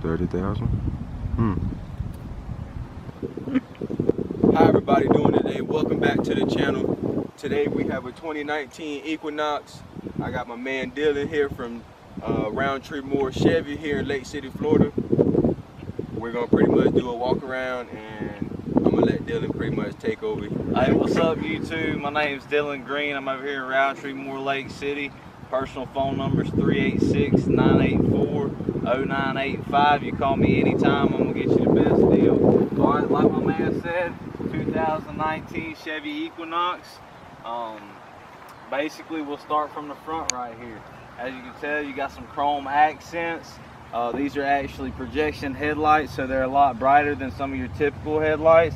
30,000. How everybody doing today? Welcome back to the channel. Today we have a 2019 Equinox. I got my man Dylan here from Roundtree Moore Chevy here in Lake City, Florida. We're gonna pretty much do a walk around and I'm gonna let Dylan pretty much take over. Hey, what's up YouTube? My name's Dylan Green. I'm over here in Roundtree Moore, Lake City. Personal phone number is 386-984-0985. You call me anytime, I'm gonna get you the best deal. All right, like my man said, 2019 Chevy Equinox. Basically, we'll start from the front right here. As you can tell, you got some chrome accents. These are actually projection headlights, so they're a lot brighter than some of your typical headlights.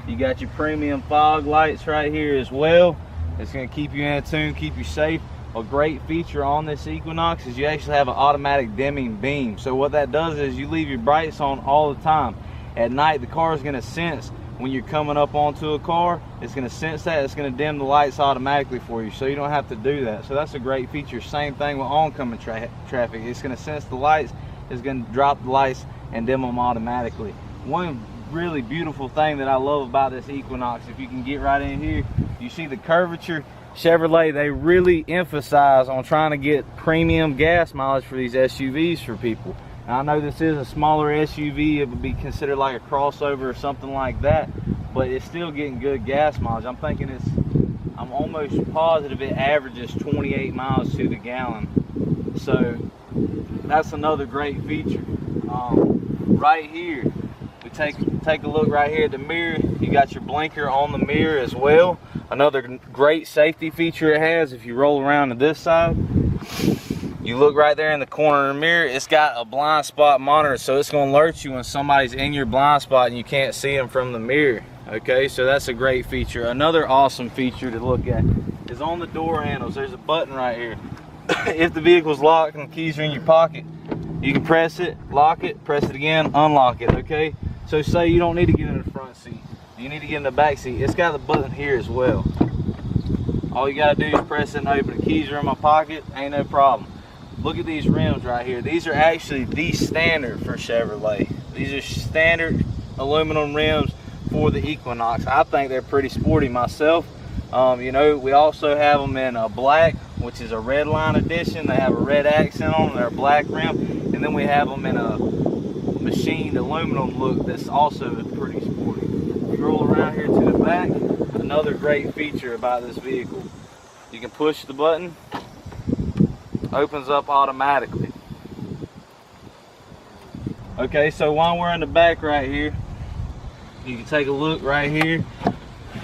You got your premium fog lights right here as well. It's going to keep you in tune, keep you safe. A great feature on this Equinox is you actually have an automatic dimming beam. So what that does is you leave your brights on all the time. At night, the car is going to sense when you're coming up onto a car, it's going to sense that, it's going to dim the lights automatically for you, so you don't have to do that. So that's a great feature. Same thing with oncoming traffic. It's going to sense the lights, it's going to drop the lights and dim them automatically. One really beautiful thing that I love about this Equinox, if you can get right in here, you see the curvature. Chevrolet, they really emphasize on trying to get premium gas mileage for these SUVs for people. Now, I know this is a smaller SUV, it would be considered like a crossover or something like that, but it's still getting good gas mileage. I'm almost positive it averages 28 miles to the gallon. So that's another great feature. Right here, we take a look right here at the mirror. You got your blinker on the mirror as well. Another great safety feature it has, if you roll around to this side, you look right there in the corner of the mirror, it's got a blind spot monitor, so it's going to alert you when somebody's in your blind spot and you can't see them from the mirror. Okay, so that's a great feature. Another awesome feature to look at is on the door handles. There's a button right here. If the vehicle's locked and the keys are in your pocket, you can press it, lock it, press it again, unlock it. Okay, so say you don't need to get in the front seat, you need to get in the back seat, it's got the button here as well. All you gotta do is press it and open. The keys are in my pocket, ain't no problem. Look at these rims right here. These are actually the standard for Chevrolet. These are standard aluminum rims for the Equinox. I think they're pretty sporty myself. You know, we also have them in a black, which is a red line edition. They have a red accent on them, they're a black rim. And then we have them in a machined aluminum look that's also pretty sporty. We roll around here to the back. Another great feature about this vehicle, you can push the button, opens up automatically. Okay, so while we're in the back right here, you can take a look right here.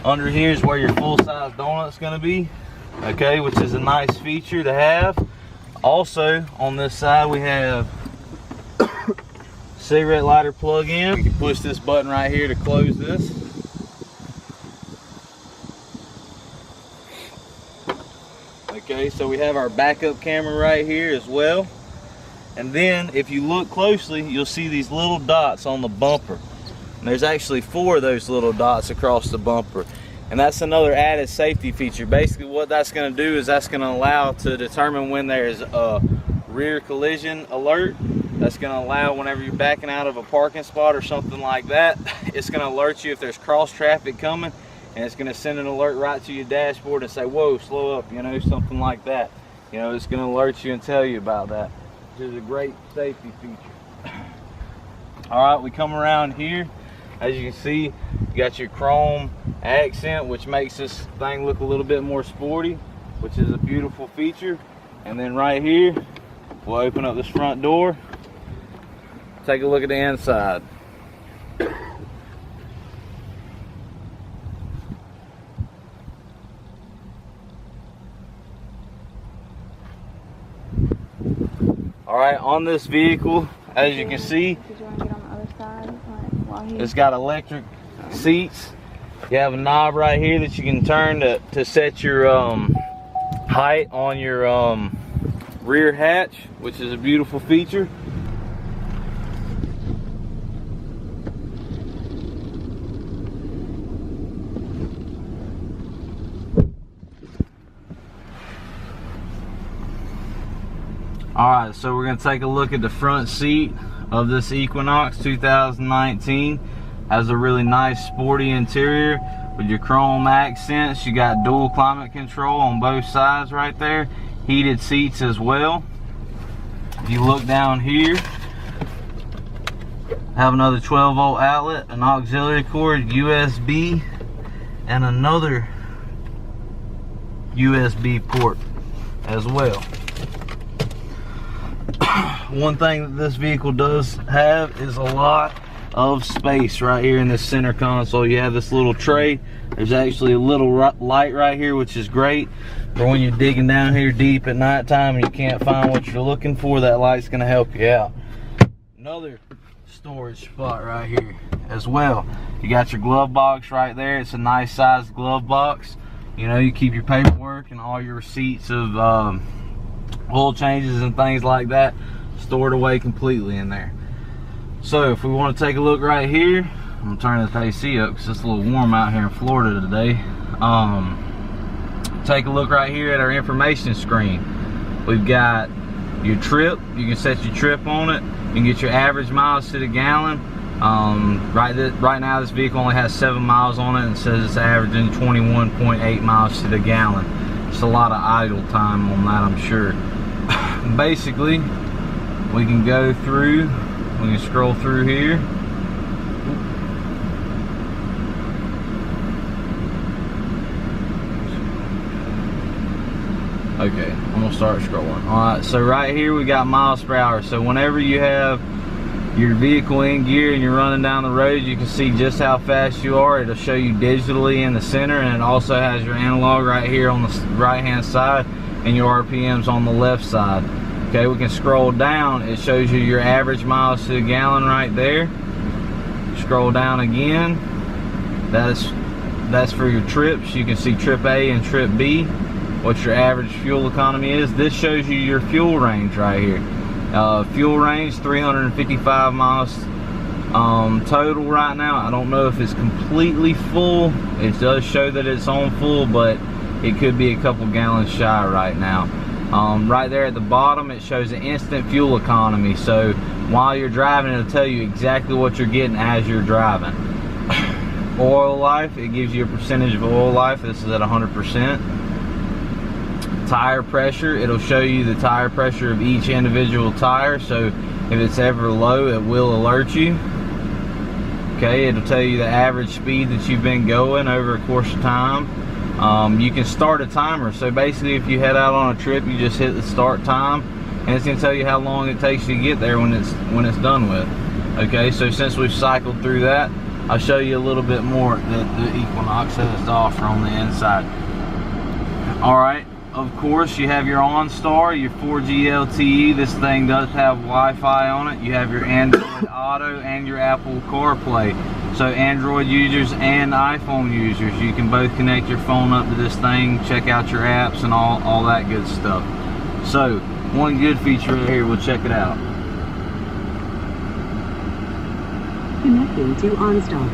Under here is where your full-size donut's going to be, okay, which is a nice feature to have. Also on this side we have cigarette lighter plug-in. You can push this button right here to close this. Okay, so we have our backup camera right here as well. And then if you look closely, you'll see these little dots on the bumper. And there's actually 4 of those little dots across the bumper. And that's another added safety feature. Basically what that's going to do is that's going to allow to determine when there's a rear collision alert. That's going to allow whenever you're backing out of a parking spot or something like that, it's going to alert you if there's cross traffic coming. And it's going to send an alert right to your dashboard and say, whoa, slow up, you know, something like that. You know, it's going to alert you and tell you about that, which is a great safety feature. All right, we come around here. As you can see, you got your chrome accent, which makes this thing look a little bit more sporty, which is a beautiful feature. And then right here, we'll open up this front door, take a look at the inside. All right, on this vehicle, as you can see, did you want to get on the other side while it's got electric seats. You have a knob right here that you can turn to set your height on your rear hatch, which is a beautiful feature. Alright, so we're going to take a look at the front seat. of this Equinox 2019. Has a really nice sporty interior with your chrome accents. You got dual climate control on both sides right there. Heated seats as well. If you look down here, have another 12-volt outlet, an auxiliary cord, USB, and another USB port as well. One thing that this vehicle does have is a lot of space right here in the center console. You have this little tray. There's actually a little light right here, which is great for when you're digging down here deep at nighttime and you can't find what you're looking for. That light's going to help you out. Another storage spot right here as well. You got your glove box right there. It's a nice sized glove box. You know, you keep your paperwork and all your receipts of oil changes and things like that stored away completely in there. So if we want to take a look right here, I'm gonna turn this AC up because it's a little warm out here in Florida today. Take a look right here at our information screen. We've got your trip. You can set your trip on it. You can get your average miles to the gallon. Right now this vehicle only has 7 miles on it and says it's averaging 21.8 miles to the gallon. It's a lot of idle time on that, I'm sure. Basically, we can go through, we can scroll through here. Okay, I'm gonna start scrolling. Alright, so right here we got miles per hour. So whenever you have your vehicle in gear and you're running down the road, you can see just how fast you are. It'll show you digitally in the center, and it also has your analog right here on the right hand side and your RPMs on the left side. Okay, we can scroll down. It shows you your average miles to the gallon right there. Scroll down again. That's for your trips. You can see trip A and trip B, what your average fuel economy is. This shows you your fuel range right here. Fuel range 355 miles total right now. I don't know if it's completely full. It does show that it's on full, but it could be a couple gallons shy right now. Right there at the bottom, it shows the instant fuel economy. So while you're driving, it'll tell you exactly what you're getting as you're driving. Oil life, it gives you a percentage of oil life. This is at 100%. Tire pressure, it'll show you the tire pressure of each individual tire, so if it's ever low, it will alert you. Okay, it'll tell you the average speed that you've been going over a course of time. You can start a timer, so basically if you head out on a trip, you just hit the start time and it's going to tell you how long it takes you to get there when it's done with. Okay, so since we've cycled through that, I'll show you a little bit more that the Equinox has to offer on the inside. Alright, of course you have your OnStar, your 4G LTE. This thing does have Wi-Fi on it. You have your Android Auto and your Apple CarPlay. So Android users and iPhone users, you can both connect your phone up to this thing, check out your apps and all that good stuff. So one good feature right here, we'll check it out. Connecting to OnStar.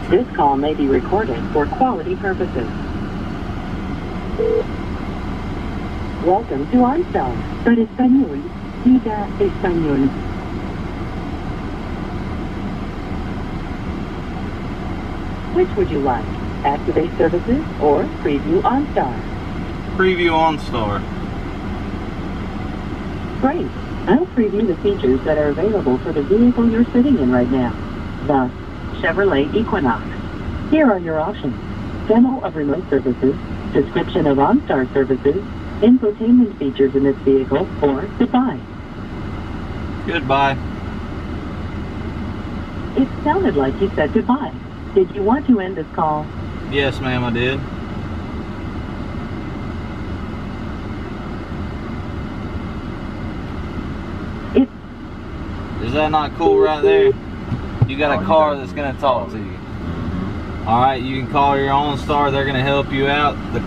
This call may be recorded for quality purposes. Welcome to OnStar. Para español, diga español. Which would you like? Activate services or preview OnStar? Preview OnStar. Great. I'll preview the features that are available for the vehicle you're sitting in right now. The Chevrolet Equinox. Here are your options. Demo of remote services, description of OnStar services, infotainment features in this vehicle, or goodbye. Goodbye. It sounded like you said goodbye. Did you want to end this call? Yes, ma'am, I did. Is that not cool right there? You got a car that's going to talk to you. Alright, you can call your OnStar. They're going to help you out. The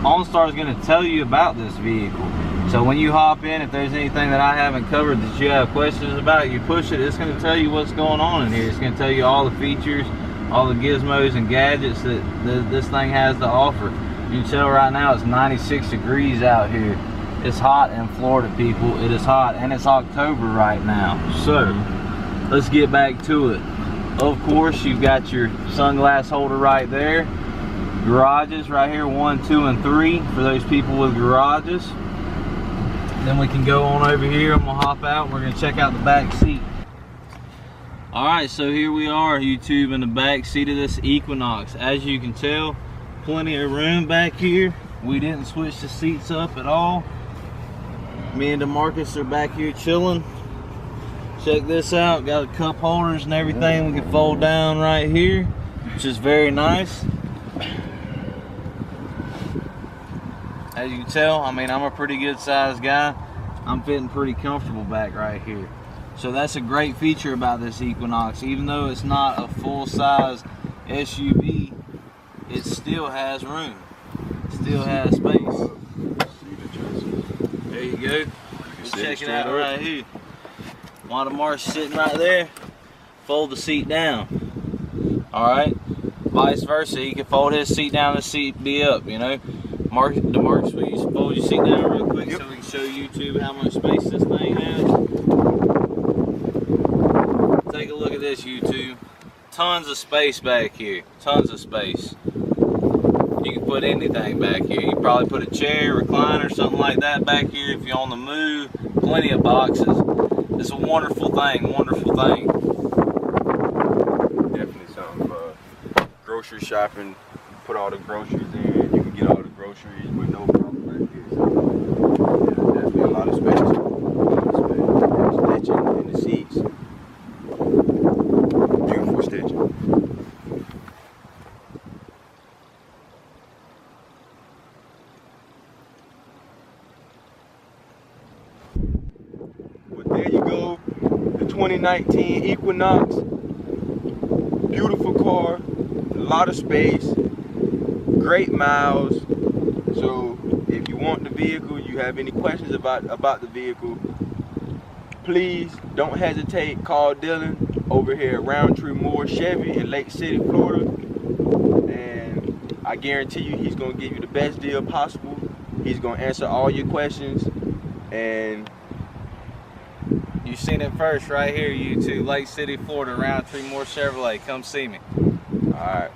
OnStar is going to tell you about this vehicle. So when you hop in, if there's anything that I haven't covered that you have questions about, you push it, it's going to tell you what's going on in here. It's going to tell you all the features, all the gizmos and gadgets that this thing has to offer. You can tell right now it's 96 degrees out here. It's hot in Florida, people. It is hot, and it's October right now. So let's get back to it. Of course, you've got your sunglass holder right there. Garages right here, 1, 2, and 3 for those people with garages. Then we can go on over here. I'm gonna hop out and we're gonna check out the back seat. All right, so here we are, YouTube, in the back seat of this Equinox. As you can tell, plenty of room back here. We didn't switch the seats up at all. Me and DeMarcus are back here chilling. Check this out, got a cup holders and everything we can fold down right here, which is very nice. As you can tell, I mean, I'm a pretty good sized guy. I'm fitting pretty comfortable back right here. So that's a great feature about this Equinox. Even though it's not a full-size SUV, it still has room. It still has space. There you go. Check it out right here. While the Mark's sitting right there, fold the seat down. Alright? Vice versa, he can fold his seat down, the seat be up, you know? DeMarcus, will you fold your seat down real quick so we can show YouTube how much space this thing has? Take a look at this, YouTube. Tons of space back here. Tons of space. You can put anything back here. You can probably put a chair, recliner, something like that back here if you're on the move. Plenty of boxes. It's a wonderful thing, wonderful thing. Definitely something for grocery shopping. Put all the groceries in. You can get all the groceries with no problem right here. So, yeah, definitely a lot of space. There's stitching in the seats. Beautiful stitching. But there you go, the 2019 Equinox. Beautiful car, a lot of space, great miles. So if you want the vehicle, you have any questions about the vehicle, please don't hesitate. Call Dylan over here at Roundtree Moore Chevy in Lake City, Florida, and I guarantee you he's gonna give you the best deal possible. He's gonna answer all your questions, and You've seen it first right here, YouTube. Lake City, Florida, Roundtree Moore Chevrolet. Come see me. all right.